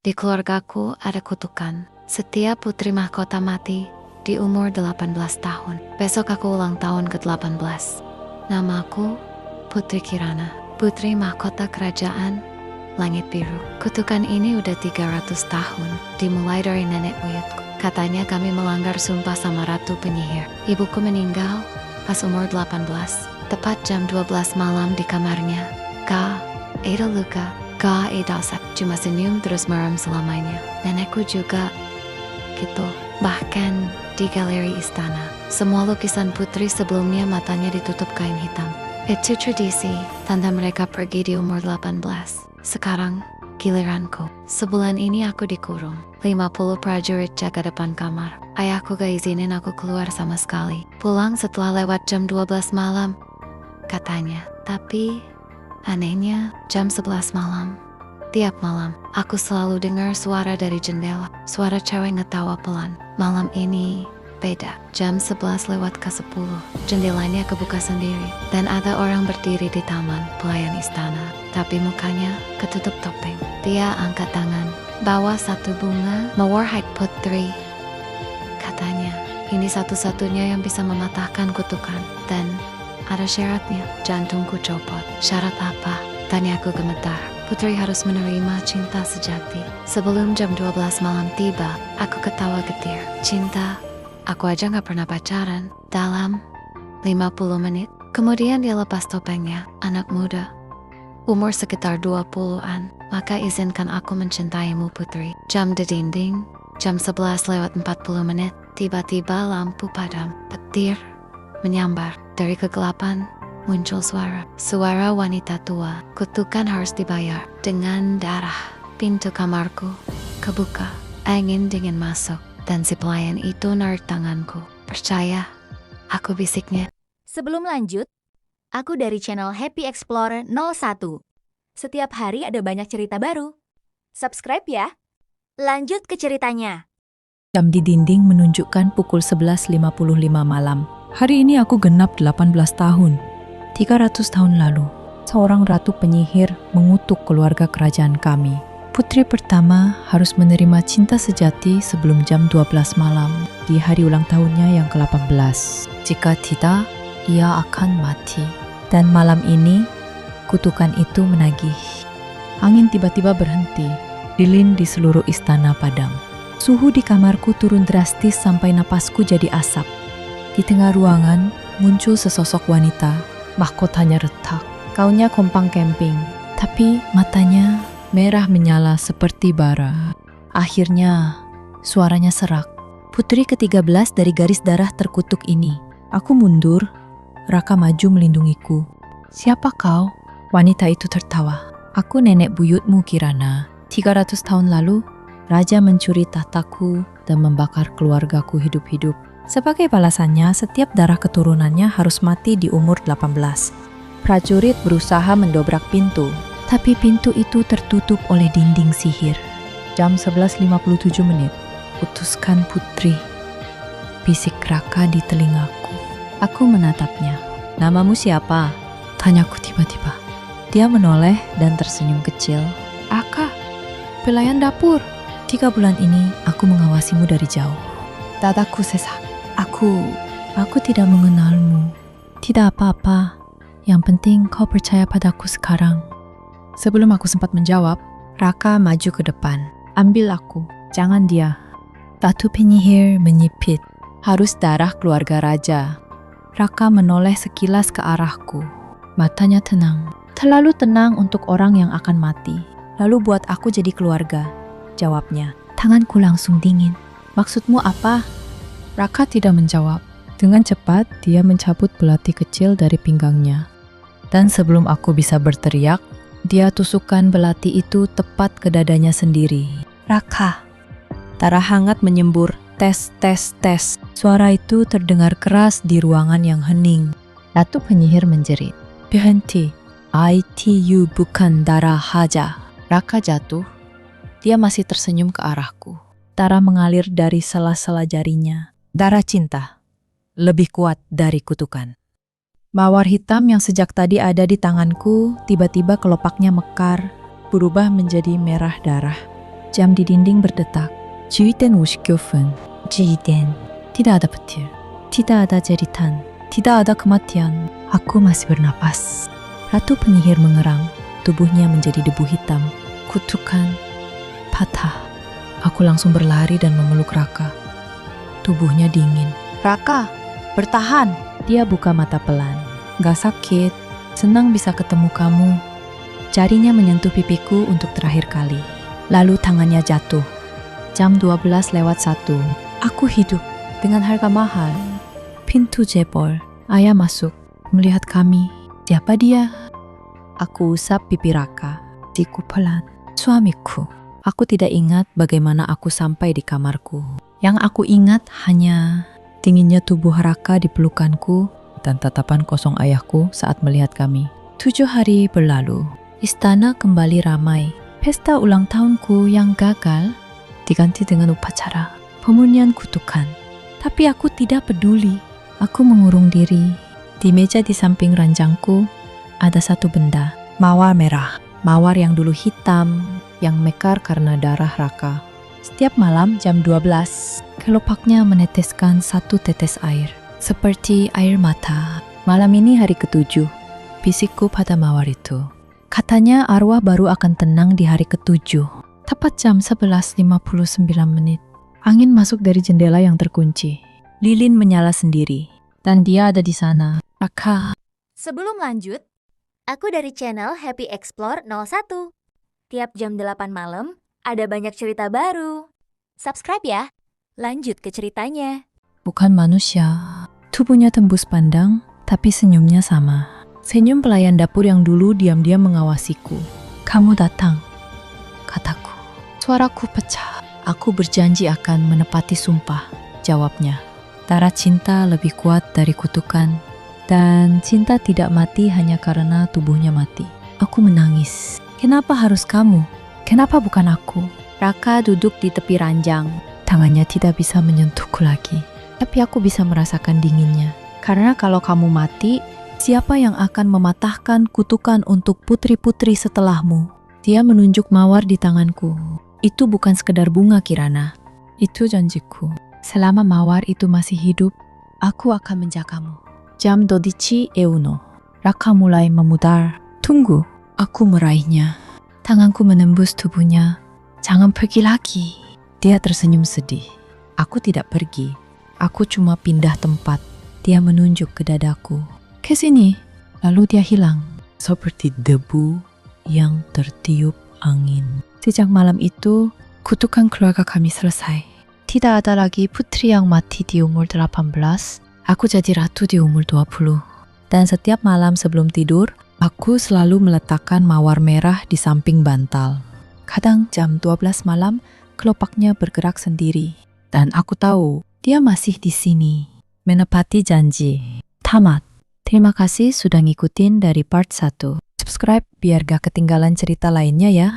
Di keluargaku ada kutukan. Setiap putri mahkota mati di umur 18 tahun. Besok aku ulang tahun ke-18. Namaku Putri Kirana, putri mahkota kerajaan Langit Biru. Kutukan ini udah 300 tahun, dimulai dari nenek buyutku. Katanya kami melanggar sumpah sama ratu penyihir. Ibuku meninggal pas umur 18, tepat jam 12 malam di kamarnya. Ka, ada luka, ka ada sakit, cuma senyum terus merem selamanya. Nenekku juga gitu. Bahkan di galeri istana, semua lukisan putri sebelumnya matanya ditutup kain hitam. Itu tradisi, tanda mereka pergi di umur 18. Sekarang, giliranku. Sebulan ini aku dikurung. 50 prajurit jaga depan kamar. Ayahku gak izinin aku keluar sama sekali. Pulang setelah lewat jam 12 malam, katanya. Tapi, anehnya, jam 11 malam. Tiap malam, aku selalu dengar suara dari jendela. Suara cewek ngetawa pelan. Malam ini beda. Jam 11 lewat ke 10, jendelanya kebuka sendiri. Dan ada orang berdiri di taman pelayan istana. Tapi mukanya ketutup topeng. Dia angkat tangan, bawa satu bunga, mewahai putri. Katanya, ini satu-satunya yang bisa mematahkan kutukan. Dan ada syaratnya, jantungku copot. Syarat apa? Tanya aku gemetar. Putri harus menerima cinta sejati. Sebelum jam 12 malam tiba, aku ketawa getir. Cinta, aku aja gak pernah pacaran. Dalam 50 menit, kemudian dia lepas topengnya. Anak muda, umur sekitar 20-an. Maka izinkan aku mencintaimu putri. Jam di dinding, jam 11 lewat 40 menit. Tiba-tiba lampu padam. Petir menyambar. Dari kegelapan muncul suara. Suara wanita tua. Kutukan harus dibayar dengan darah. Pintu kamarku kebuka. Angin dingin masuk. Dan si pelayan itu narik tanganku. Percaya? Aku bisiknya. Sebelum lanjut, aku dari channel Happy Explorer 01. Setiap hari ada banyak cerita baru. Subscribe ya. Lanjut ke ceritanya. Jam di dinding menunjukkan pukul 11.55 malam. Hari ini aku genap 18 tahun. 300 tahun lalu, seorang ratu penyihir mengutuk keluarga kerajaan kami. Putri pertama harus menerima cinta sejati sebelum jam 12 malam di hari ulang tahunnya yang ke-18. Jika tidak, ia akan mati. Dan malam ini, kutukan itu menagih. Angin tiba-tiba berhenti, lilin di seluruh istana padam. Suhu di kamarku turun drastis sampai napasku jadi asap. Di tengah ruangan, muncul sesosok wanita, mahkotanya retak. Kaunya kompang camping, tapi matanya merah menyala seperti bara. Akhirnya, suaranya serak. Putri ke-13 dari garis darah terkutuk ini. Aku mundur, Raka maju melindungiku. Siapa kau? Wanita itu tertawa. Aku nenek buyutmu Kirana. 300 tahun lalu, raja mencuri tahtaku dan membakar keluargaku hidup-hidup. Sebagai balasannya, setiap darah keturunannya harus mati di umur 18. Prajurit berusaha mendobrak pintu, tapi pintu itu tertutup oleh dinding sihir. Jam 11.57 menit, putuskan putri. Bisik Raka di telingaku. Aku menatapnya. Namamu siapa? Tanyaku tiba-tiba. Dia menoleh dan tersenyum kecil. Aka, pelayan dapur. 3 bulan ini aku mengawasimu dari jauh. Dadaku sesak. Aku tidak mengenalmu. Tidak apa-apa. Yang penting kau percaya padaku sekarang. Sebelum aku sempat menjawab, Raka maju ke depan. Ambil aku, jangan dia. Ratu penyihir menyipit. Harus darah keluarga raja. Raka menoleh sekilas ke arahku. Matanya tenang. Terlalu tenang untuk orang yang akan mati. Lalu buat aku jadi keluarga, jawabnya. Tanganku langsung dingin. Maksudmu apa? Raka tidak menjawab. Dengan cepat, dia mencabut belati kecil dari pinggangnya. Dan sebelum aku bisa berteriak, dia tusukkan belati itu tepat ke dadanya sendiri. Raka. Darah hangat menyembur. Tes, tes, tes. Suara itu terdengar keras di ruangan yang hening. Ratu penyihir menjerit. Berhenti. ITU bukan darah haja. Raka jatuh. Dia masih tersenyum ke arahku. Darah mengalir dari sela-sela jarinya. Darah cinta. Lebih kuat dari kutukan. Mawar hitam yang sejak tadi ada di tanganku, tiba-tiba kelopaknya mekar, berubah menjadi merah darah. Jam di dinding berdetak. 지휘된 50교분. 지휘된. Tidak ada petir. Tidak ada jeritan. Tidak ada kematian. Aku masih bernapas. Ratu penyihir mengerang. Tubuhnya menjadi debu hitam. Kutukan. Patah. Aku langsung berlari dan memeluk Raka. Tubuhnya dingin. Raka, bertahan. Dia buka mata pelan. Gak sakit. Senang bisa ketemu kamu. Jarinya menyentuh pipiku untuk terakhir kali. Lalu tangannya jatuh. Jam 12:01. Aku hidup dengan harga mahal. Pintu jebol. Ayah masuk. Melihat kami. Siapa dia? Aku usap pipi Raka. Siku pelan. Suamiku. Aku tidak ingat bagaimana aku sampai di kamarku. Yang aku ingat hanya dinginnya tubuh Raka di pelukanku dan tatapan kosong ayahku saat melihat kami. 7 hari berlalu. Istana kembali ramai. Pesta ulang tahunku yang gagal diganti dengan upacara. Pemurnian kutukan. Tapi aku tidak peduli. Aku mengurung diri. Di meja di samping ranjangku ada satu benda. Mawar merah. Mawar yang dulu hitam, yang mekar karena darah Raka. Setiap malam jam 12, kelopaknya meneteskan satu tetes air. Seperti air mata. Malam ini hari ke-7. Bisikku pada mawar itu. Katanya arwah baru akan tenang di hari ke-7. Tepat jam 11:59. Angin masuk dari jendela yang terkunci. Lilin menyala sendiri. Dan dia ada di sana. Raka. Sebelum lanjut, aku dari channel Happy Explore 01. Tiap jam 8 malam, ada banyak cerita baru. Subscribe ya. Lanjut ke ceritanya. Bukan manusia. Tubuhnya tembus pandang, tapi senyumnya sama. Senyum pelayan dapur yang dulu diam-diam mengawasiku. Kamu datang, kataku. Suaraku pecah. Aku berjanji akan menepati sumpah, jawabnya. Darah cinta lebih kuat dari kutukan. Dan cinta tidak mati hanya karena tubuhnya mati. Aku menangis. Kenapa harus kamu? Kenapa bukan aku? Raka duduk di tepi ranjang. Tangannya tidak bisa menyentuhku lagi. Tapi aku bisa merasakan dinginnya. Karena kalau kamu mati, siapa yang akan mematahkan kutukan untuk putri-putri setelahmu? Dia menunjuk mawar di tanganku. Itu bukan sekedar bunga, Kirana. Itu janjiku. Selama mawar itu masih hidup, aku akan menjagamu. Jam 12:01. Raka mulai memudar. Tunggu. Aku meraihnya. Tanganku menembus tubuhnya. Jangan pergi lagi. Dia tersenyum sedih. Aku tidak pergi. Aku cuma pindah tempat. Dia menunjuk ke dadaku. Ke sini. Lalu dia hilang. Seperti debu yang tertiup angin. Sejak malam itu, kutukan keluarga kami selesai. Tidak ada lagi putri yang mati di umur 18. Aku jadi ratu di umur 20. Dan setiap malam sebelum tidur, aku selalu meletakkan mawar merah di samping bantal. Kadang jam 12 malam, kelopaknya bergerak sendiri. Dan aku tahu, dia masih di sini. Menepati janji. Tamat. Terima kasih sudah ngikutin dari part 1. Subscribe biar gak ketinggalan cerita lainnya ya.